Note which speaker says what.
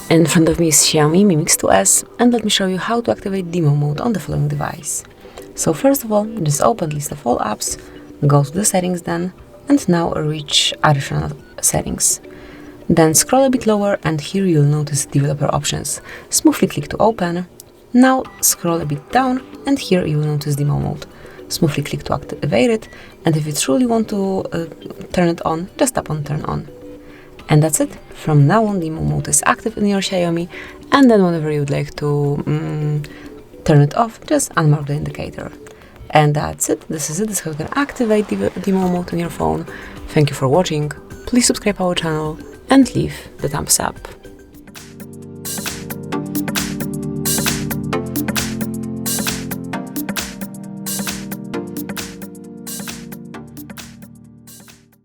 Speaker 1: In front of me is XIAOMI Mi Mix 2S, and let me show you how to activate demo mode on the following device. So first of all, just open list of all apps, go to the settings then, and now reach additional settings. Then scroll a bit lower and here you'll notice developer options. Smoothly click to open. Now scroll a bit down and here you will notice demo mode. Smoothly click to activate it, and if you truly want to turn it on, just tap on turn on. And that's it. From now on, demo mode is active in your XIAOMI, and then whenever you would like to turn it off, just unmark the indicator. And that's it. This is it. This is how you can activate demo mode on your phone. Thank you for watching. Please subscribe our channel and leave the thumbs up.